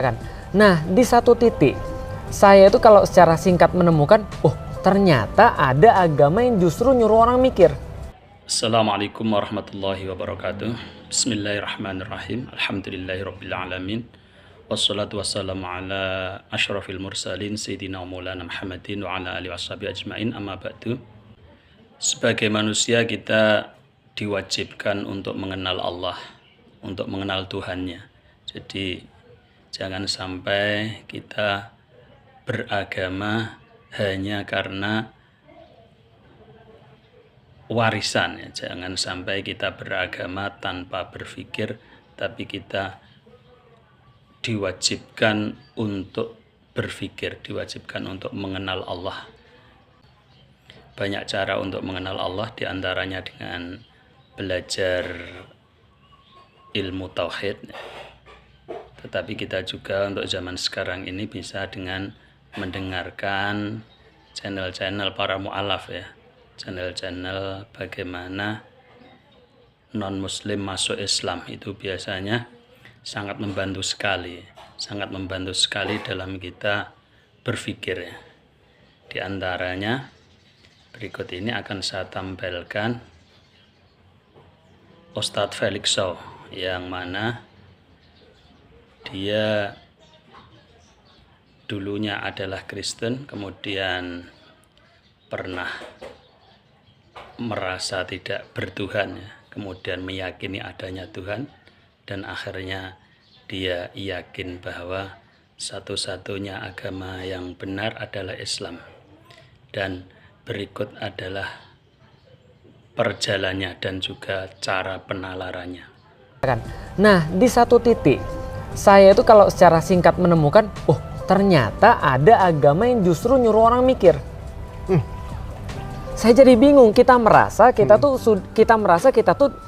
Kan. Nah, di satu titik saya itu kalau secara singkat menemukan, oh ternyata ada agama yang justru nyuruh orang mikir. Assalamualaikum warahmatullahi wabarakatuh. Bismillahirrahmanirrahim. Alhamdulillahirrabbilalamin. Wassalatu wassalamu ala ashrafil mursalin Sayyidina Maulana Muhammadin wa ala alihi washabihi ajma'in, amma ba'du. Sebagai manusia kita diwajibkan untuk mengenal Allah, untuk mengenal Tuhannya. Jadi jangan sampai kita beragama hanya karena warisan, ya. Jangan sampai kita beragama tanpa berpikir, tapi kita diwajibkan untuk berpikir, diwajibkan untuk mengenal Allah. Banyak cara untuk mengenal Allah, diantaranya dengan belajar ilmu tauhid. Tetapi kita juga untuk zaman sekarang ini bisa dengan mendengarkan channel-channel para mu'alaf, ya. Channel-channel bagaimana non-muslim masuk Islam, itu biasanya sangat membantu sekali dalam kita berpikir, ya. Di antaranya berikut ini akan saya tampilkan Ustadz Felix Shaw, yang mana dia dulunya adalah Kristen, kemudian pernah merasa tidak bertuhan, ya. Kemudian meyakini adanya Tuhan, dan akhirnya dia yakin bahwa satu-satunya agama yang benar adalah Islam. Dan berikut adalah perjalanannya dan juga cara penalarannya. Nah, di satu titik saya itu kalau secara singkat menemukan, oh ternyata ada agama yang justru nyuruh orang mikir. Saya jadi bingung. Kita merasa kita tuh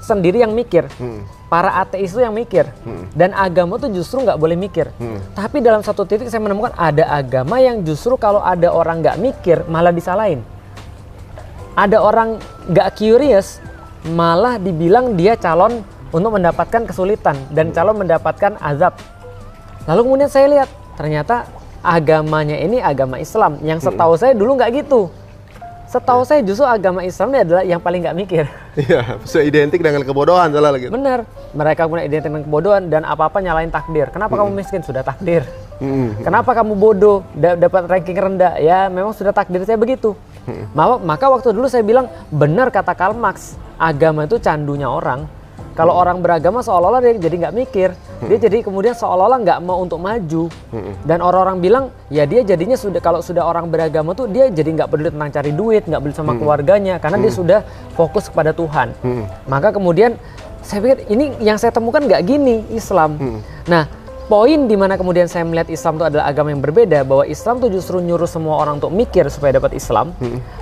sendiri yang mikir. Para ateis itu yang mikir. Dan agama tuh justru nggak boleh mikir. Tapi dalam satu titik saya menemukan ada agama yang justru kalau ada orang nggak mikir malah disalahin. Ada orang nggak curious malah dibilang dia calon untuk mendapatkan kesulitan dan calon mendapatkan azab. Lalu kemudian saya lihat ternyata agamanya ini agama Islam, yang setahu saya dulu nggak gitu. Setahu saya justru agama Islam ini adalah yang paling nggak mikir. Iya, identik dengan kebodohan salah lagi. Benar, mereka punya identik dengan kebodohan dan apa-apa nyalain takdir. Kenapa kamu miskin? Sudah takdir. Kenapa kamu bodoh? Dapat ranking rendah? Ya memang sudah takdir saya begitu. Maka waktu dulu saya bilang benar kata Karl Marx, agama itu candunya orang. Kalau orang beragama seolah-olah dia jadi nggak mikir, dia jadi kemudian seolah-olah nggak mau untuk maju. Dan orang-orang bilang, ya dia jadinya kalau sudah orang beragama tuh dia jadi nggak peduli tentang cari duit, nggak peduli sama keluarganya, karena dia sudah fokus kepada Tuhan. Maka kemudian saya pikir ini yang saya temukan nggak gini Islam. Nah, poin di mana kemudian saya melihat Islam itu adalah agama yang berbeda, bahwa Islam tuh justru nyuruh semua orang untuk mikir supaya dapat Islam.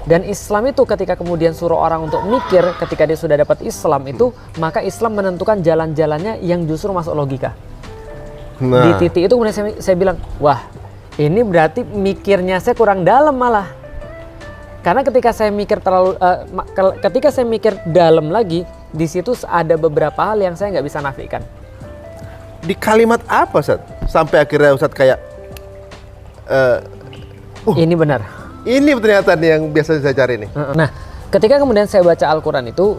Dan Islam itu ketika kemudian suruh orang untuk mikir, ketika dia sudah dapat Islam itu, maka Islam menentukan jalan-jalannya yang justru masuk logika. Di titik itu kemudian saya bilang, wah ini berarti mikirnya saya kurang dalam malah. Karena ketika saya mikir ketika saya mikir dalam lagi, di situ ada beberapa hal yang saya nggak bisa nafikan. Di kalimat apa, Ustaz? Sampai akhirnya Ustaz kayak ini benar. Ini ternyata nih yang biasa saya cari nih. Nah, ketika kemudian saya baca Al-Quran itu,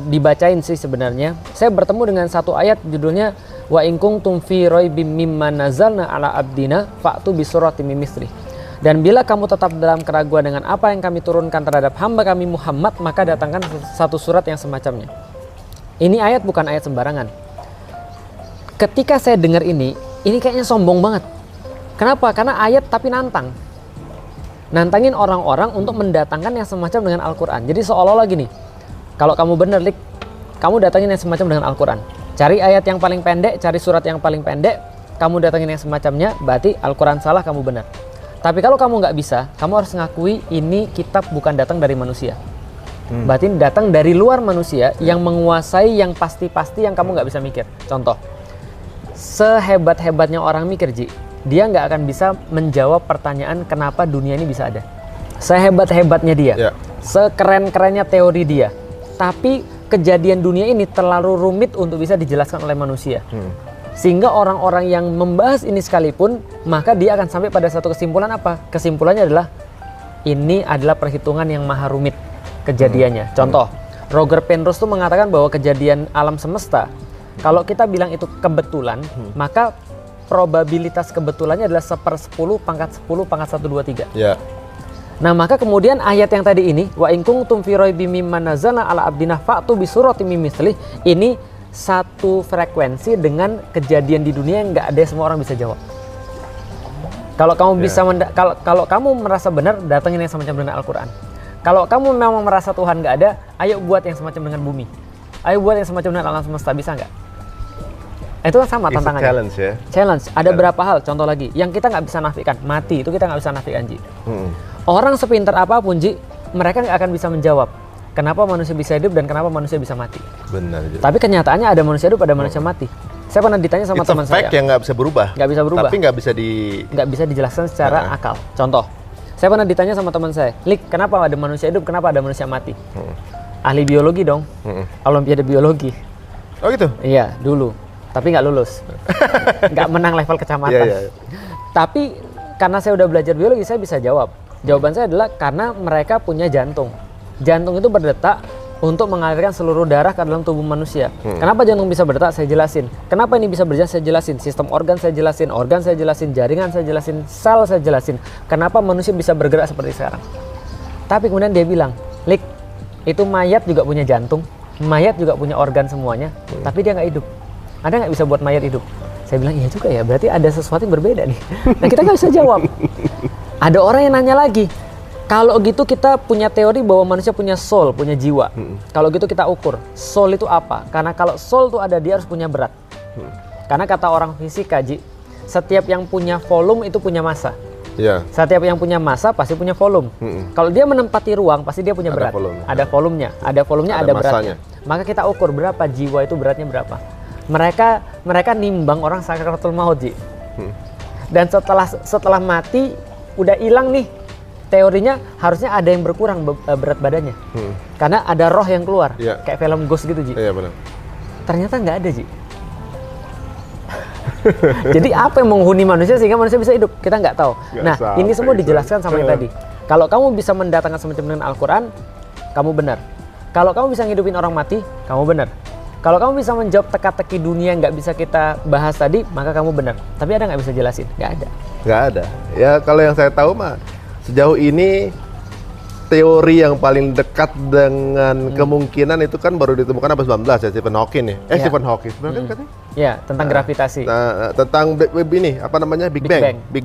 dibacain sih sebenarnya, saya bertemu dengan satu ayat judulnya wa in kuntum fi raibim mimma nazalna ala abdina fa'tu bi suratin min mislihi. Dan bila kamu tetap dalam keraguan dengan apa yang kami turunkan terhadap hamba kami Muhammad, maka datangkan satu surat yang semacamnya. Ini ayat bukan ayat sembarangan. Ketika saya dengar ini kayaknya sombong banget. Kenapa? Karena ayat tapi nantangin orang-orang untuk mendatangkan yang semacam dengan Al-Quran. Jadi seolah-olah gini, kalau kamu bener, Lik, kamu datangin yang semacam dengan Al-Quran. Cari ayat yang paling pendek, cari surat yang paling pendek, kamu datangin yang semacamnya, berarti Al-Quran salah, kamu benar. Tapi kalau kamu nggak bisa, kamu harus ngakui ini kitab bukan datang dari manusia. Berarti datang dari luar manusia yang menguasai yang pasti-pasti yang kamu nggak bisa mikir. Contoh, sehebat-hebatnya orang mikir, Ji, dia nggak akan bisa menjawab pertanyaan kenapa dunia ini bisa ada. Sehebat-hebatnya dia, sekeren-kerennya teori dia, tapi kejadian dunia ini terlalu rumit untuk bisa dijelaskan oleh manusia. Sehingga orang-orang yang membahas ini sekalipun, maka dia akan sampai pada satu kesimpulan apa? Kesimpulannya adalah ini adalah perhitungan yang maha rumit kejadiannya. Contoh, Roger Penrose tuh mengatakan bahwa kejadian alam semesta, kalau kita bilang itu kebetulan, maka probabilitas kebetulannya adalah 1/10 pangkat 10 pangkat 123. Ya. Nah, maka kemudian ayat yang tadi ini, wa in kuntum fi raibim mimma nazzalna ala abdina fa'tu bi suratin min mislih, ini satu frekuensi dengan kejadian di dunia yang nggak ada semua orang bisa jawab. Kalau kamu bisa kalau kamu merasa benar, datangin yang semacam dengan Al-Quran. Kalau kamu memang merasa Tuhan nggak ada, ayo buat yang semacam dengan bumi. Ayo buat yang semacam dengan alam semesta, bisa nggak? Itu kan sama tantangannya. Challenge ya. Challenge. Ada berapa hal? Contoh lagi, yang kita nggak bisa nafikan, mati itu kita nggak bisa nafikan, Ji. Orang sepintar apapun, Ji, mereka nggak akan bisa menjawab kenapa manusia bisa hidup dan kenapa manusia bisa mati. Benar. Tapi kenyataannya ada manusia hidup, ada manusia mati. Saya pernah ditanya sama teman saya. Fact yang nggak bisa berubah. Nggak bisa berubah. Tapi nggak bisa dijelaskan secara akal. Contoh, saya pernah ditanya sama teman saya, Lik, kenapa ada manusia hidup, kenapa ada manusia mati? Ahli biologi dong, Olimpiade biologi. Oh gitu? Iya, dulu. Tapi nggak lulus. Nggak menang level kecamatan. Tapi karena saya udah belajar biologi, saya bisa jawab. Jawaban saya adalah karena mereka punya jantung. Jantung itu berdetak untuk mengalirkan seluruh darah ke dalam tubuh manusia. Kenapa jantung bisa berdetak? Saya jelasin. Kenapa ini bisa berjalan? Saya jelasin. Sistem organ saya jelasin, jaringan saya jelasin, sel saya jelasin. Kenapa manusia bisa bergerak seperti sekarang? Tapi kemudian dia bilang, Lik, itu mayat juga punya jantung, mayat juga punya organ semuanya, tapi dia nggak hidup. Ada nggak bisa buat mayat hidup? Saya bilang, iya juga ya, berarti ada sesuatu yang berbeda nih. Nah, kita nggak bisa jawab. Ada orang yang nanya lagi, kalau gitu kita punya teori bahwa manusia punya soul, punya jiwa. Kalau gitu kita ukur, soul itu apa? Karena kalau soul itu ada, dia harus punya berat. Karena kata orang fisika, Ji, setiap yang punya volume itu punya massa. Setiap yang punya massa pasti punya volume. Kalau dia menempati ruang, pasti dia punya berat. Ada volumenya, ada beratnya. Maka kita ukur berapa jiwa itu beratnya berapa. Mereka nimbang orang sakaratul maut, Ji. Dan setelah mati udah hilang nih, teorinya harusnya ada yang berkurang berat badannya. Karena ada roh yang keluar, kayak film Ghost gitu, Ji. Iya, benar. Ternyata nggak ada, Ji. Jadi apa yang menghuni manusia sehingga manusia bisa hidup? Kita nggak tahu. Ini semua dijelaskan sama yang tadi. Kalau kamu bisa mendatangkan semacam dengan Al-Quran, kamu benar. Kalau kamu bisa ngidupin orang mati, kamu benar. Kalau kamu bisa menjawab teka-teki dunia yang nggak bisa kita bahas tadi, maka kamu benar. Tapi ada nggak bisa jelasin? Nggak ada. Nggak ada. Ya kalau yang saya tahu mah, sejauh ini teori yang paling dekat dengan kemungkinan itu kan baru ditemukan abad 19 ya, Stephen Hawking ya. Stephen Hawking sebenarnya katanya. Ya, tentang gravitasi. Tentang ini apa namanya Big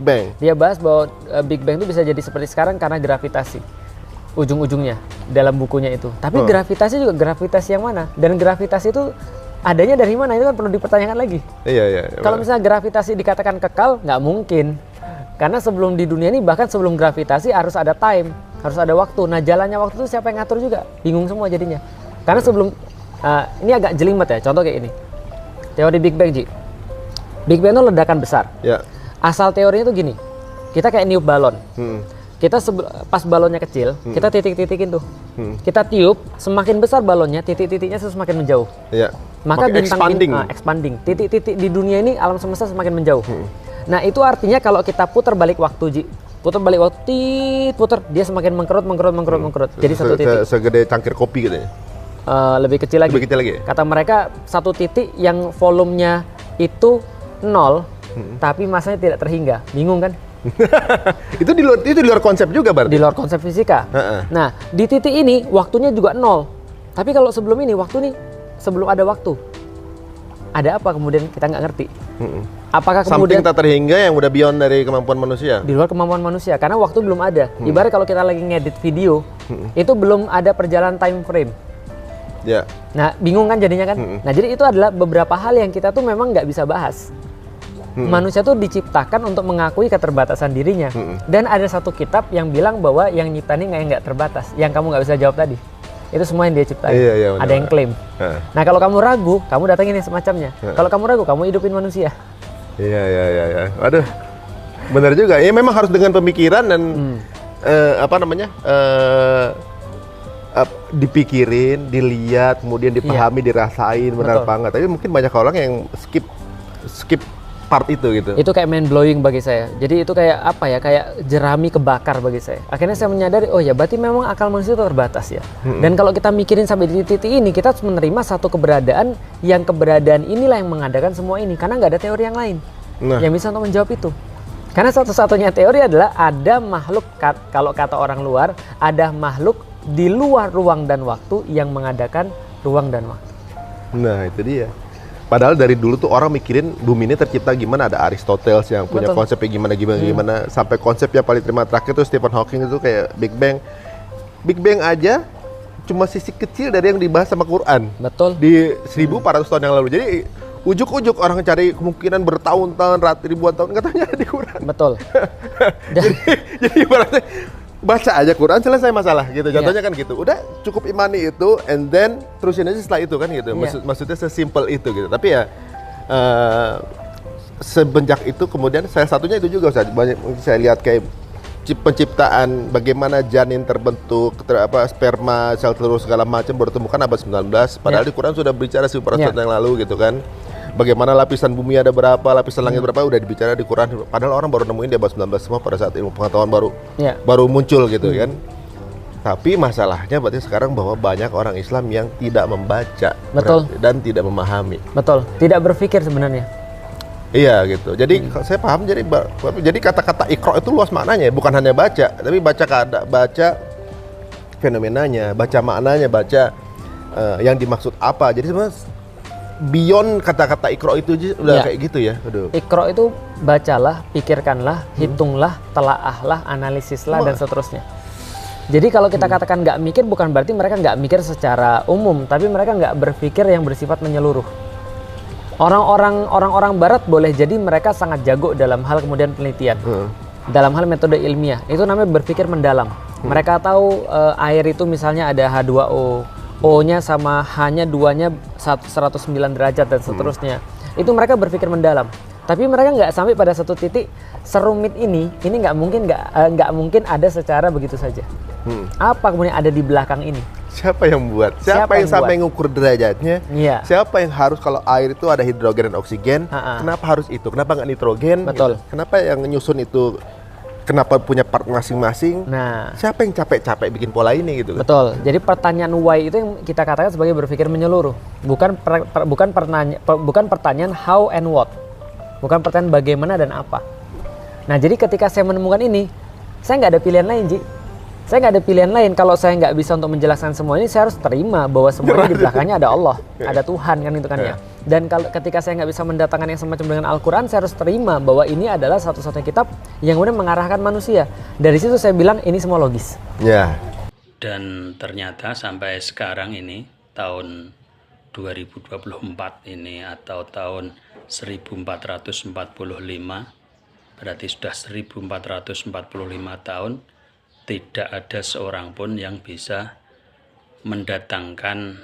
Bang. Dia bahas bahwa Big Bang itu bisa jadi seperti sekarang karena gravitasi. Ujung-ujungnya dalam bukunya itu. Tapi gravitasi juga gravitasi yang mana? Dan gravitasi itu adanya dari mana? Itu kan perlu dipertanyakan lagi. Iya. Kalau misalnya gravitasi dikatakan kekal, nggak mungkin. Karena sebelum di dunia ini, bahkan sebelum gravitasi harus ada time, harus ada waktu. Nah, jalannya waktu itu siapa yang ngatur juga? Bingung semua jadinya. Karena sebelum, ini agak jelimet ya, contoh kayak ini. Teori Big Bang, Ji. Big Bang itu ledakan besar. Asal teorinya itu gini, kita kayak niup balon. Kita pas balonnya kecil, kita titik-titikin tuh. Kita tiup, semakin besar balonnya, titik-titiknya semakin menjauh. Maka bintang expanding. Titik-titik di dunia ini alam semesta semakin menjauh. Nah, itu artinya kalau kita putar balik waktu, Ji. Putar balik waktu, putar, dia semakin mengkerut. Jadi satu titik. Segede cangkir kopi gitu ya. Lebih kecil lagi. Ya? Kata mereka satu titik yang volumenya itu 0, tapi masanya tidak terhingga. Bingung kan? itu di luar konsep juga berarti? Di luar konsep fisika. Nah, di titik ini waktunya juga 0. Tapi kalau sebelum ini, waktu nih sebelum ada waktu. Ada apa kemudian kita nggak ngerti. Apakah kemudian something tak terhingga yang udah beyond dari kemampuan manusia? Di luar kemampuan manusia, karena waktu belum ada. Ibarat kalau kita lagi ngedit video, itu belum ada perjalanan time frame. Nah, bingung kan jadinya kan? Nah, jadi itu adalah beberapa hal yang kita tuh memang nggak bisa bahas. Manusia tuh diciptakan untuk mengakui keterbatasan dirinya. Dan ada satu kitab yang bilang bahwa yang nyiptain nggak terbatas. Yang kamu nggak bisa jawab tadi. Itu semua yang dia ciptain. Ada yang klaim. Nah, kalau kamu ragu, kamu datangin yang semacamnya. Kalau kamu ragu, kamu hidupin manusia. Iya. Waduh, benar juga. Ya memang harus dengan pemikiran dan dipikirin, dilihat, kemudian dipahami, dirasain, benar apa enggak. Tapi mungkin banyak orang yang skip skip part itu gitu. Itu kayak mind blowing bagi saya. Jadi itu kayak apa ya? Kayak jerami kebakar bagi saya. Akhirnya saya menyadari, oh ya berarti memang akal manusia itu terbatas ya. Dan kalau kita mikirin sampai di titik ini, kita harus menerima satu keberadaan yang keberadaan inilah yang mengadakan semua ini. Karena nggak ada teori yang lain yang bisa untuk menjawab itu. Karena satu-satunya teori adalah ada makhluk, kalau kata orang luar, ada makhluk di luar ruang dan waktu yang mengadakan ruang dan waktu. Nah itu dia. Padahal dari dulu tuh orang mikirin bumi ini tercipta gimana, ada Aristoteles yang punya konsepnya gimana, sampai konsep yang paling terima terakhir tuh Stephen Hawking itu kayak Big Bang. Big Bang aja cuma sisi kecil dari yang dibahas sama Quran. Betul. Di 1400 tahun yang lalu. Jadi ujuk-ujuk orang cari kemungkinan bertahun-tahun, ribuan tahun, katanya ada di Quran. Betul. jadi ibaratnya baca aja Quran selesai masalah gitu. Contohnya kan gitu. Udah cukup imani itu and then terusin aja setelah itu kan gitu. Maksudnya sesimpel itu gitu. Tapi ya semenjak itu kemudian salah satunya itu juga banyak saya lihat kayak penciptaan bagaimana janin terbentuk, sperma, sel telur segala macam baru temukan abad 19. Padahal di Quran sudah berbicara 1400 tahun yang lalu gitu kan. Bagaimana lapisan bumi ada berapa, lapisan langit berapa udah dibicara di Quran. Padahal orang baru nemuin di abad 19 semua pada saat ilmu pengetahuan baru muncul gitu kan. Tapi masalahnya berarti sekarang bahwa banyak orang Islam yang tidak membaca dan tidak memahami. Betul, tidak berpikir sebenarnya. Iya gitu. Jadi saya paham jadi kata-kata Iqra itu luas maknanya, bukan hanya baca, tapi baca fenomenanya, baca maknanya, baca yang dimaksud apa. Jadi sebenarnya beyond kata-kata Iqra itu udah kayak gitu ya. Iqra itu bacalah, pikirkanlah, hitunglah, telaahlah, analisislah dan seterusnya. Jadi kalau kita katakan nggak mikir bukan berarti mereka nggak mikir secara umum, tapi mereka nggak berpikir yang bersifat menyeluruh. Orang-orang Barat boleh jadi mereka sangat jago dalam hal kemudian penelitian, dalam hal metode ilmiah. Itu namanya berpikir mendalam. Mereka tahu air itu misalnya ada H2O, O-nya sama H-nya duanya 109 derajat dan seterusnya. Itu mereka berpikir mendalam. Tapi mereka nggak sampai pada satu titik serumit ini nggak mungkin ada secara begitu saja. Apa kemudian ada di belakang ini? Siapa yang buat? Siapa yang sampai ngukur derajatnya? Siapa yang harus kalau air itu ada hidrogen dan oksigen? Kenapa harus itu? Kenapa nggak nitrogen? Betul. Gitu? Kenapa yang nyusun itu? Kenapa punya part masing-masing? Nah, siapa yang capek-capek bikin pola ini gitu? Betul. Jadi pertanyaan why itu yang kita katakan sebagai berpikir menyeluruh. Bukan pertanyaan how and what. Bukan pertanyaan bagaimana dan apa. Nah, jadi ketika saya menemukan ini, saya nggak ada pilihan lain, Ji. Saya nggak ada pilihan lain. Kalau saya nggak bisa untuk menjelaskan semua ini, saya harus terima bahwa semuanya di belakangnya ada Allah, ada Tuhan kan itu kan ya. Dan kalau ketika saya nggak bisa mendatangkan yang semacam dengan Al-Quran, saya harus terima bahwa ini adalah satu-satunya kitab yang kemudian mengarahkan manusia. Dari situ saya bilang ini semua logis. Dan ternyata sampai sekarang ini tahun 2024 ini atau tahun 1445, berarti sudah 1445 tahun tidak ada seorang pun yang bisa mendatangkan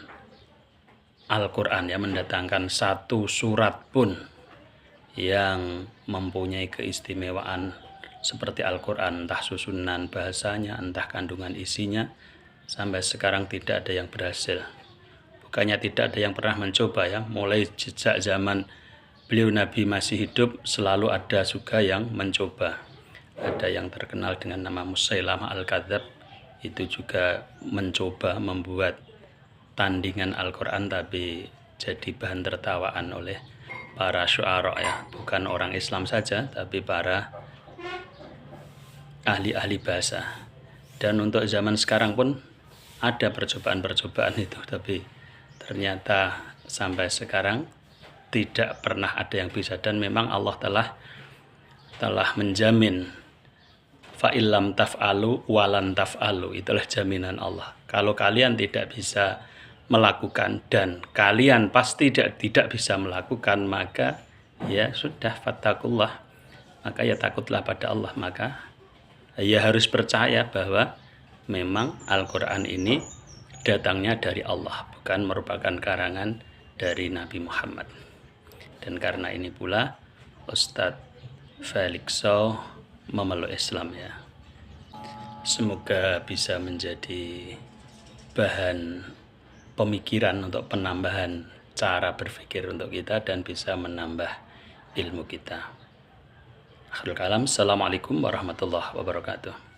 Al-Quran, ya, mendatangkan satu surat pun yang mempunyai keistimewaan seperti Al-Quran, entah susunan bahasanya, entah kandungan isinya, sampai sekarang tidak ada yang berhasil. Bukannya tidak ada yang pernah mencoba, ya, mulai sejak zaman beliau Nabi masih hidup selalu ada juga yang mencoba. Ada yang terkenal dengan nama Musailamah Al-Kadzab, itu juga mencoba membuat tandingan Al-Quran tapi jadi bahan tertawaan oleh para syu'ara, ya, bukan orang Islam saja tapi para ahli-ahli bahasa. Dan untuk zaman sekarang pun ada percobaan-percobaan itu, tapi ternyata sampai sekarang tidak pernah ada yang bisa. Dan memang Allah telah menjamin fa'illam taf'alu walan taf'alu, itulah jaminan Allah. Kalau kalian tidak bisa melakukan dan kalian pasti tidak bisa melakukan, maka ya sudah, fattakullah, maka ya takutlah pada Allah. Maka ya harus percaya bahwa memang Al-Quran ini datangnya dari Allah, bukan merupakan karangan dari Nabi Muhammad. Dan karena ini pula Ustadz Felix Sow memeluk Islam, ya. Semoga bisa menjadi bahan pemikiran untuk penambahan cara berpikir untuk kita dan bisa menambah ilmu kita. Akhirul kalam, assalamualaikum warahmatullahi wabarakatuh.